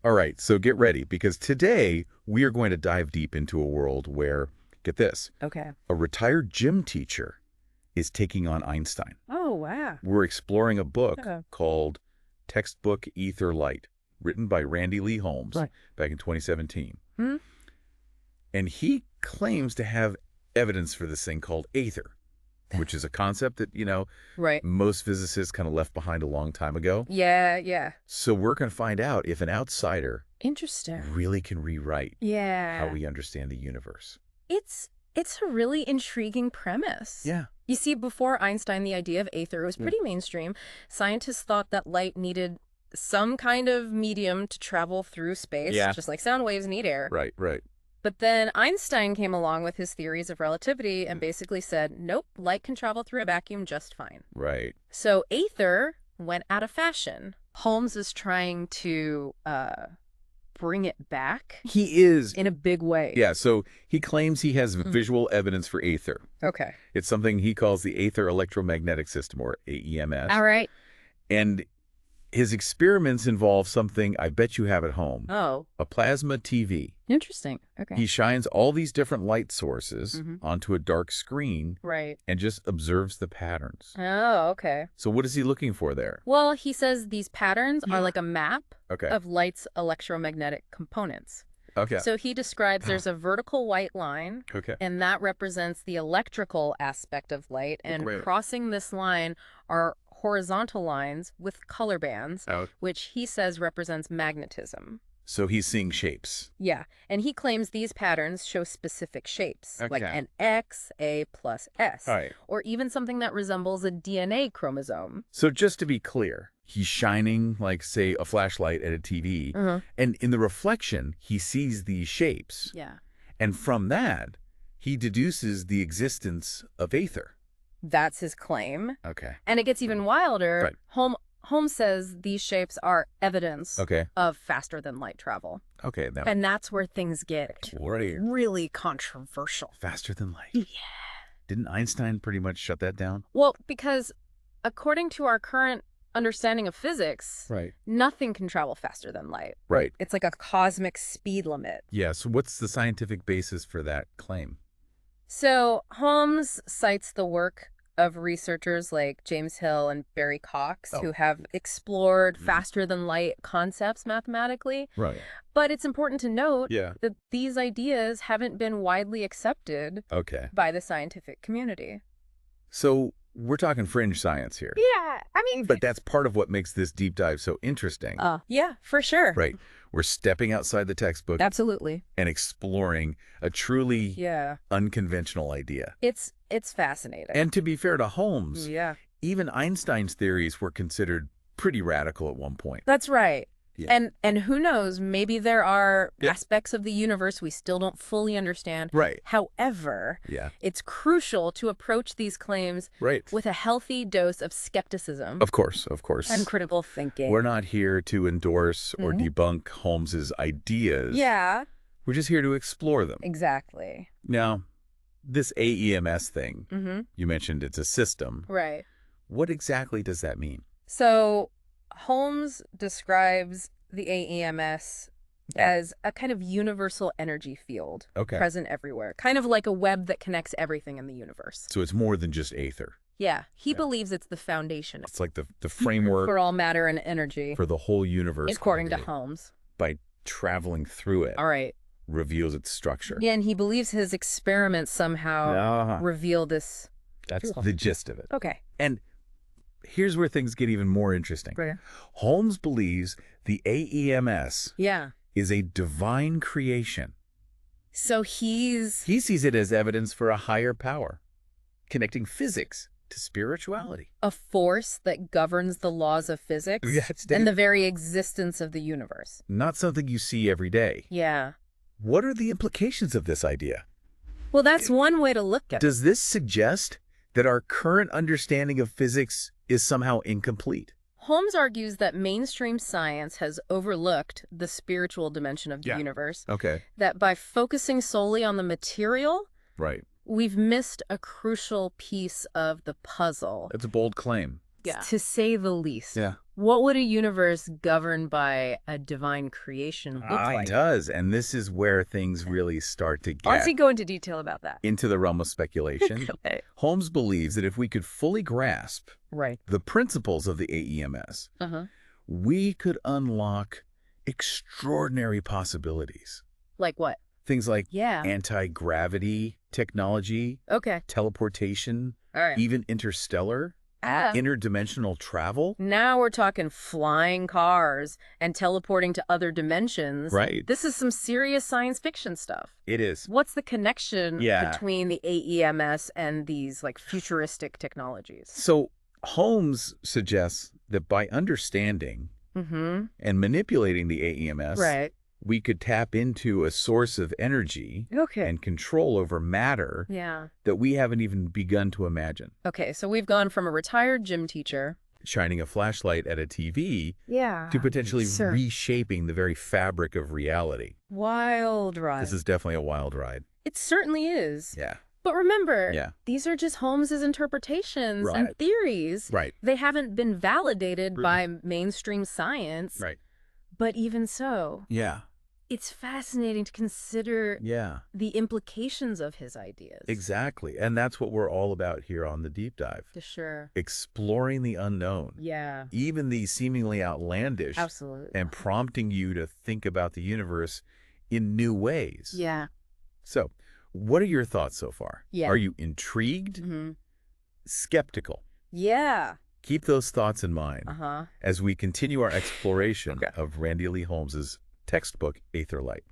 All right, so get ready, because today we are going to dive deep into a world where, get this, Okay. a retired gym teacher is taking on Einstein. Oh, wow. We're exploring a book Uh-oh. called Textbook Aether-Light, written by Randy Lee Holmes Right. back in 2017. Hmm? And he claims to have evidence for this thing called Aether, which is a concept that, Right. most physicists kind of left behind a long time ago. Yeah, yeah. So we're going to find out if an outsider Interesting. really can rewrite Yeah. how we understand the universe. It's a really intriguing premise. Yeah. You see, before Einstein, the idea of aether was pretty mainstream. Scientists thought that light needed some kind of medium to travel through space, just like sound waves need air. Right, right. But then Einstein came along with his theories of relativity and basically said, nope, light can travel through a vacuum just fine. Right. So aether went out of fashion. Holmes is trying to bring it back He is. in a big way. Yeah, so he claims he has visual evidence for Aether. Okay. It's something he calls the Aether electromagnetic system, or AEMS. All right. And his experiments involve something I bet you have at home. Oh, A plasma TV. interesting. Okay. He shines all these different light sources onto a dark screen Right. and just observes the patterns. Oh, okay. So what is he looking for there? Well, he says these patterns are like a map Okay. of light's electromagnetic components. Okay. So he describes there's a vertical white line, Okay. and that represents the electrical aspect of light. And Wait. crossing this line are horizontal lines with color bands, Oh. which he says represents magnetism. So he's seeing shapes. Yeah, and he claims these patterns show specific shapes, like Okay. an X, A plus S, All right. or even something that resembles a DNA chromosome. So just to be clear, he's shining, like, say, a flashlight at a TV, and in the reflection, he sees these shapes. Yeah. And from that, he deduces the existence of Aether. That's his claim. Okay. And it gets even wilder. Right. Holmes says these shapes are evidence Okay. of faster than light travel. Okay. Now, And that's where things get right. really controversial. Faster than light. Yeah. Didn't Einstein pretty much shut that down? Well, because according to our current understanding of physics, Right. nothing can travel faster than light. Right. It's like a cosmic speed limit. Yeah. So what's the scientific basis for that claim? So Holmes cites the work of researchers like James Hill and Barry Cox, who have explored faster than light concepts mathematically. Right. But it's important to note Yeah. that these ideas haven't been widely accepted Okay. by the scientific community. So we're talking fringe science here. Yeah, I mean, But that's part of what makes this deep dive so interesting. yeah, for sure. Right. We're stepping outside the textbook Absolutely. and exploring a truly Yeah. unconventional idea. It's fascinating. And to be fair to Holmes, Yeah. even Einstein's theories were considered pretty radical at one point. That's right. Yeah. And who knows, maybe there are Yeah. aspects of the universe we still don't fully understand. Right. However, Yeah. it's crucial to approach these claims Right. with a healthy dose of skepticism Of course, of course. and critical thinking. We're not here to endorse or debunk Holmes's ideas. Yeah, We're just here to explore them. exactly. Now, this AEMS thing, Mm-hmm. you mentioned it's a system. Right. What exactly does that mean? So Holmes describes the AEMS as a kind of universal energy field present everywhere, kind of like a web that connects everything in the universe. So it's more than just Aether. Yeah, he believes it's the foundation It's like the framework for all matter and energy, for the whole universe. according to Holmes. By traveling through it, All right. reveals its structure. Yeah, and he believes his experiments somehow reveal this. That's the gist of it. Okay. And here's where things get even more interesting. Right. Holmes believes the AEMS Yeah. is a divine creation. So He sees it as evidence for a higher power, connecting physics to spirituality. a force that governs the laws of physics That's and the very existence of the universe. Not something you see every day. Yeah. What are the implications of this idea? Well, that's one way to look at it. Does this suggest that our current understanding of physics is somehow incomplete? Holmes argues that mainstream science has overlooked the spiritual dimension of the universe, Okay. that by focusing solely on the material, Right. we've missed a crucial piece of the puzzle. That's a bold claim. to say the least. Yeah. What would a universe governed by a divine creation look like? It does, and this is where things really start to Let's get go into detail about that. into the realm of speculation. Okay. Holmes believes that if we could fully grasp the principles of the AEMS, we could unlock extraordinary possibilities. Like what? Things like anti-gravity technology, teleportation, even interstellar, interdimensional travel. Now we're talking flying cars and teleporting to other dimensions. Right. This is some serious science fiction stuff. It is. What's the connection between the AEMS and these like futuristic technologies? So Holmes suggests that by understanding and manipulating the AEMS, we could tap into a source of energy and control over matter that we haven't even begun to imagine. Okay, so we've gone from a retired gym teacher shining a flashlight at a TV to potentially reshaping the very fabric of reality. Wild ride. This is definitely a wild ride. It certainly is. Yeah. But remember, these are just Holmes's interpretations and theories. Right. They haven't been validated by mainstream science. Right. But even so, it's fascinating to consider the implications of his ideas. Exactly. And that's what we're all about here on the Deep Dive. For sure. Exploring the unknown. Yeah. Even the seemingly outlandish. Absolutely. And prompting you to think about the universe in new ways. Yeah. So, what are your thoughts so far? Yeah. Are you intrigued? Skeptical? Yeah. Keep those thoughts in mind as we continue our exploration of Randy Lee Holmes's textbook, Aether-Light.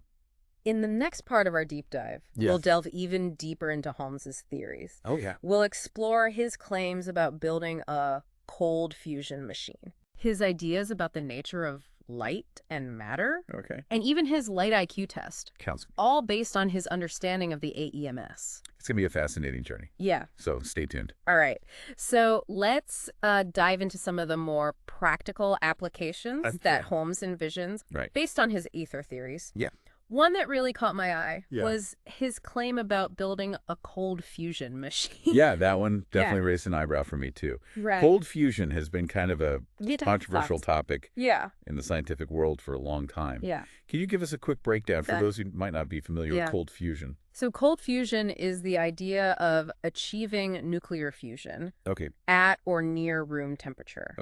In the next part of our deep dive, we'll delve even deeper into Holmes's theories. Oh, yeah. We'll explore his claims about building a cold fusion machine, his ideas about the nature of light and matter, and even his light IQ test. Counts. All based on his understanding of the AEMS. It's going to be a fascinating journey. Yeah. So stay tuned. All right. So let's dive into some of the more practical applications that Holmes envisions based on his ether theories. Yeah. One that really caught my eye was his claim about building a cold fusion machine. Yeah, that one definitely raised an eyebrow for me, too. Right. Cold fusion has been kind of a controversial topic in the scientific world for a long time. Yeah. Can you give us a quick breakdown for those who might not be familiar with cold fusion? So cold fusion is the idea of achieving nuclear fusion at or near room temperature.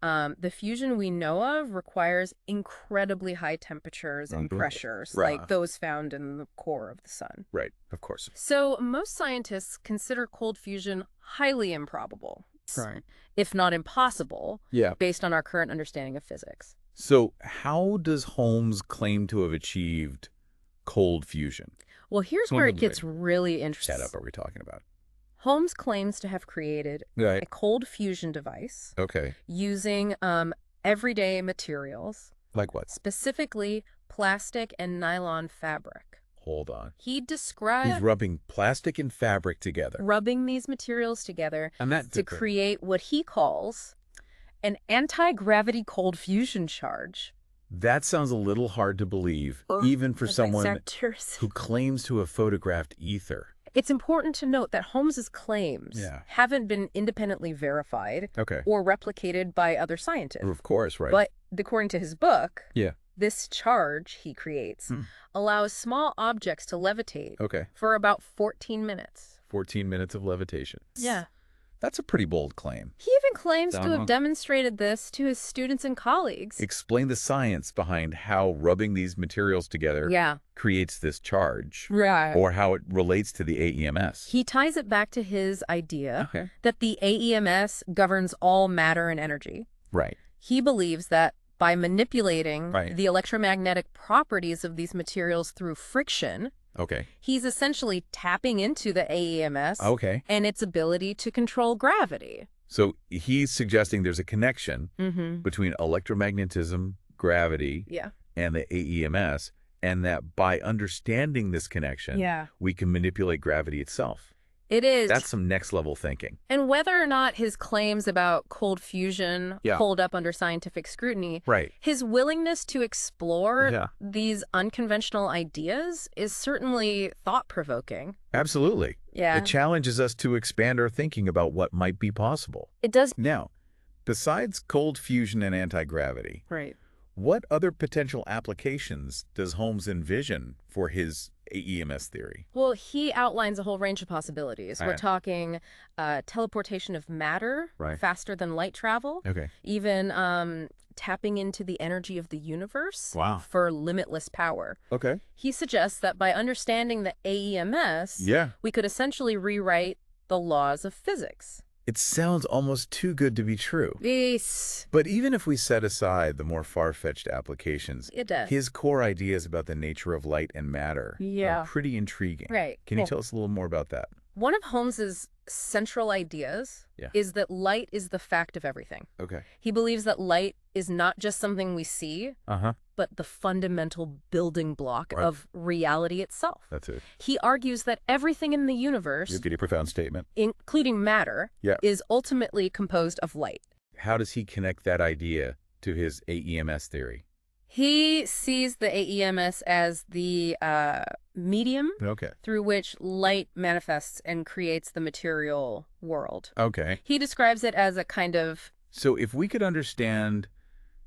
The fusion we know of requires incredibly high temperatures and pressures, like those found in the core of the sun. Right, of course. So most scientists consider cold fusion highly improbable, if not impossible, based on our current understanding of physics. So how does Holmes claim to have achieved cold fusion? Well, here's where it gets really interesting. What setup are we talking about? Holmes claims to have created a cold fusion device using everyday materials. Like what? Specifically, plastic and nylon fabric. Hold on. He described... He's rubbing plastic and fabric together. Rubbing these materials together to create what he calls an anti-gravity cold fusion charge. That sounds a little hard to believe, even for someone who claims to have photographed ether. It's important to note that Holmes's claims haven't been independently verified or replicated by other scientists. Of course, right. But according to his book, this charge he creates allows small objects to levitate for about 14 minutes. 14 minutes of levitation. Yeah. That's a pretty bold claim. He even claims to have demonstrated this to his students and colleagues. Explain the science behind how rubbing these materials together creates this charge. Or how it relates to the AEMS. He ties it back to his idea that the AEMS governs all matter and energy. He believes that by manipulating the electromagnetic properties of these materials through friction, he's essentially tapping into the AEMS and its ability to control gravity. So he's suggesting there's a connection between electromagnetism, gravity, and the AEMS, and that by understanding this connection, we can manipulate gravity itself. It is. That's some next level thinking. And whether or not his claims about cold fusion hold up under scientific scrutiny, his willingness to explore these unconventional ideas is certainly thought-provoking. Absolutely. Yeah. It challenges us to expand our thinking about what might be possible. It does. Now, Besides cold fusion and anti-gravity, Right. what other potential applications does Holmes envision for his AEMS theory? Well, he outlines a whole range of possibilities. All We're right. talking teleportation of matter faster than light travel. Okay. Even tapping into the energy of the universe Wow. for limitless power. Okay. He suggests that by understanding the AEMS, we could essentially rewrite the laws of physics. It sounds almost too good to be true. Yes. But even if we set aside the more far-fetched applications, It does. his core ideas about the nature of light and matter are pretty intriguing. Right. Can you tell us a little more about that? One of Holmes's central ideas is that light is the fact of everything. Okay. He believes that light is not just something we see, but the fundamental building block of reality itself. That's it. He argues that everything in the universe, You get a profound statement. including matter, is ultimately composed of light. How does he connect that idea to his AEMS theory? He sees the AEMS as the medium through which light manifests and creates the material world. Okay. He describes it as a kind of... So if we could understand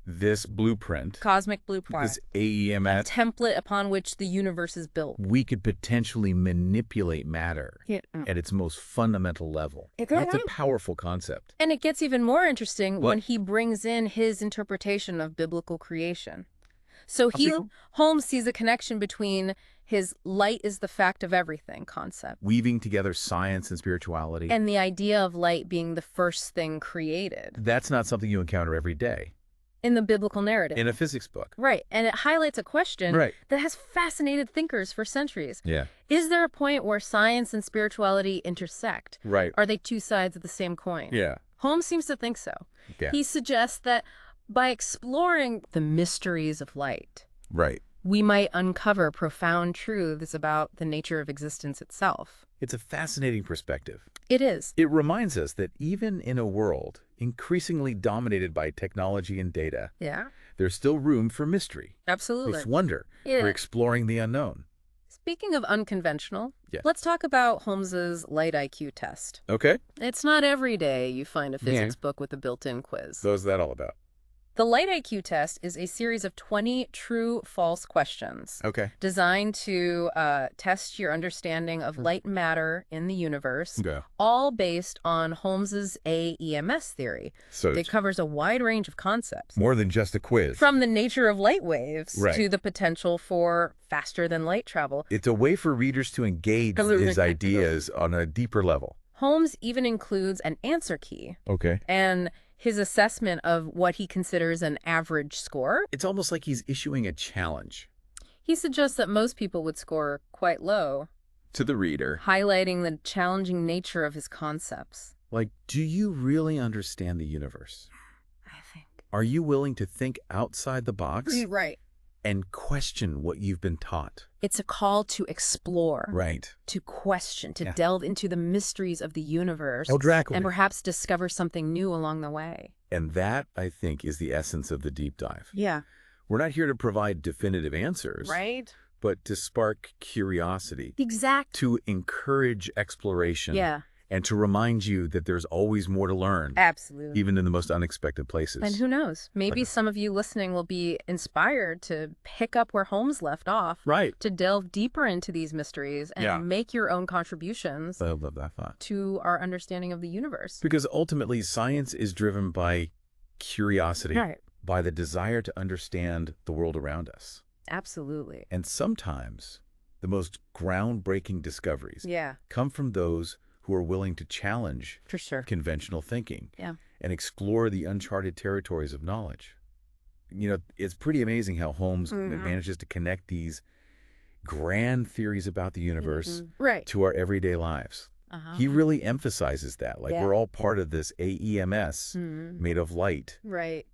this blueprint, cosmic blueprint, this AEMS template upon which the universe is built, we could potentially manipulate matter at its most fundamental level. That's a powerful concept. And it gets even more interesting when he brings in his interpretation of biblical creation. So Holmes sees a connection between his light is the fact of everything concept, weaving together science and spirituality, and the idea of light being the first thing created. That's not something you encounter every day in the biblical narrative. In a physics book. Right. And it highlights a question that has fascinated thinkers for centuries. Yeah. Is there a point where science and spirituality intersect? Right. Are they two sides of the same coin? Yeah. Holmes seems to think so. Yeah. He suggests that by exploring the mysteries of light, we might uncover profound truths about the nature of existence itself. It's a fascinating perspective. It is. It reminds us that even in a world increasingly dominated by technology and data, there's still room for mystery. Absolutely. For wonder, for exploring the unknown. Speaking of unconventional, let's talk about Holmes's light IQ test. Okay. It's not every day you find a physics book with a built-in quiz. So what's that all about? The Light IQ test is a series of 20 true-false questions designed to test your understanding of light and matter in the universe, all based on Holmes's AEMS theory. So it covers a wide range of concepts. More than just a quiz. From the nature of light waves to the potential for faster-than-light travel. It's a way for readers to engage his ideas on a deeper level. Holmes even includes an answer key. And his assessment of what he considers an average score. It's almost like he's issuing a challenge. He suggests that most people would score quite low. To the reader. Highlighting the challenging nature of his concepts. Like, do you really understand the universe? I think. Are you willing to think outside the box? Right. And question what you've been taught. It's a call to explore. Right. To question, to delve into the mysteries of the universe. And perhaps discover something new along the way. And that, I think, is the essence of the deep dive. Yeah. We're not here to provide definitive answers. Right. But to spark curiosity. Exactly. To encourage exploration. Yeah. And to remind you that there's always more to learn. Absolutely. Even in the most unexpected places. And who knows? Maybe some of you listening will be inspired to pick up where Holmes left off. Right. To delve deeper into these mysteries and make your own contributions. I love that thought. To our understanding of the universe. Because ultimately, science is driven by curiosity. Right. By the desire to understand the world around us. Absolutely. And sometimes the most groundbreaking discoveries come from those who are willing to challenge conventional thinking and explore the uncharted territories of knowledge. You know, it's pretty amazing how Holmes manages to connect these grand theories about the universe to our everyday lives. He really emphasizes that, like we're all part of this AEMS made of light,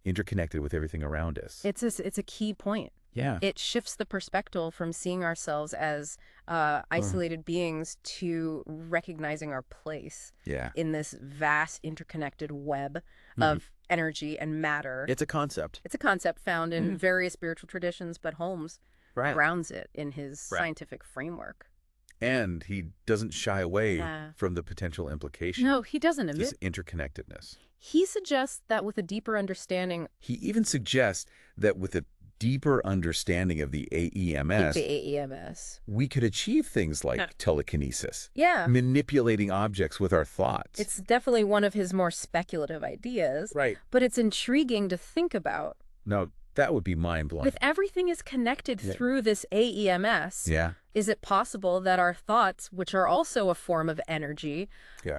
interconnected with everything around us. It's a key point. Yeah. It shifts the perspective from seeing ourselves as isolated beings to recognizing our place in this vast interconnected web of energy and matter. It's a concept. It's a concept found in various spiritual traditions, but Holmes grounds it in his scientific framework. And he doesn't shy away from the potential implication. No, he doesn't. This interconnectedness. He suggests that with a deeper understanding... He even suggests that with a deeper understanding of the AEMS, we could achieve things like telekinesis. Yeah. Manipulating objects with our thoughts. It's definitely one of his more speculative ideas. Right. But it's intriguing to think about. No, that would be mind-blowing. If everything is connected through this AEMS, is it possible that our thoughts, which are also a form of energy,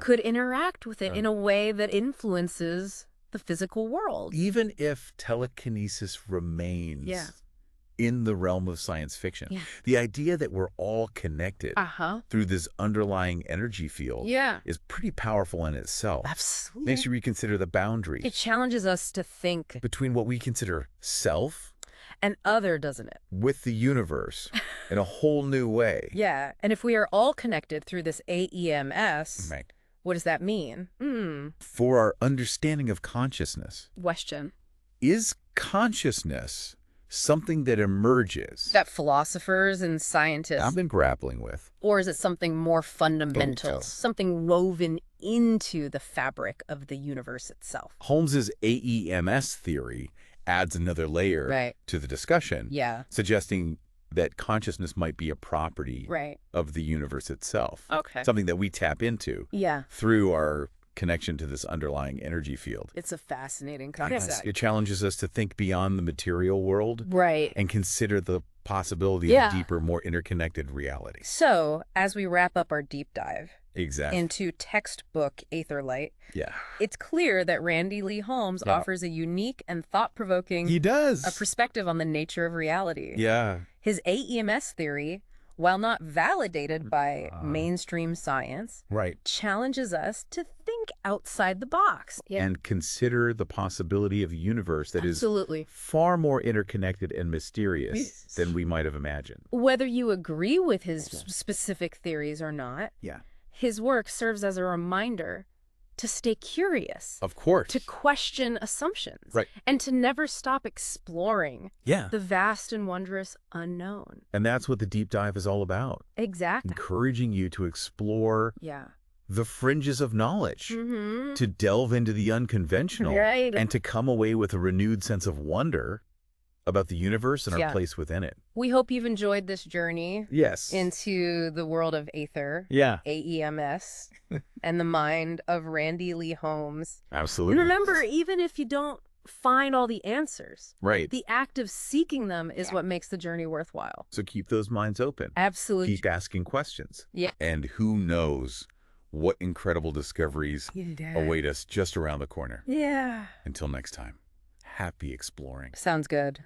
could interact with it in a way that influences the physical world? Even if telekinesis remains in the realm of science fiction, the idea that we're all connected through this underlying energy field is pretty powerful in itself. Absolutely. Makes you reconsider the boundaries. It challenges us to think between what we consider self and other, doesn't it? With the universe in a whole new way. Yeah. And if we are all connected through this AEMS, what does that mean? For our understanding of consciousness. Question. Is consciousness something that emerges? That philosophers and scientists have been grappling with. Or is it something more fundamental, something woven into the fabric of the universe itself? Holmes's AEMS theory adds another layer to the discussion, suggesting that consciousness might be a property of the universe itself. Something that we tap into through our connection to this underlying energy field. It's a fascinating concept. It challenges us to think beyond the material world and consider the possibility of a deeper, more interconnected reality. So, as we wrap up our deep dive Exactly. into textbook Aether-Light. Yeah. It's clear that Randy Lee Holmes offers a unique and thought-provoking a perspective on the nature of reality. Yeah. His AEMS theory, while not validated by mainstream science, challenges us to think outside the box. And consider the possibility of a universe that is far more interconnected and mysterious than we might have imagined. Whether you agree with his specific theories or not, his work serves as a reminder to stay curious. Of course. To question assumptions. And to never stop exploring the vast and wondrous unknown. And that's what the deep dive is all about. Exactly. Encouraging you to explore the fringes of knowledge, to delve into the unconventional, and to come away with a renewed sense of wonder about the universe and our place within it. We hope you've enjoyed this journey into the world of Aether, AEMS, and the mind of Randy Lee Holmes. Absolutely. And remember, even if you don't find all the answers, the act of seeking them is what makes the journey worthwhile. So keep those minds open. Absolutely. Keep asking questions. And who knows what incredible discoveries await us just around the corner. Until next time, happy exploring. Sounds good.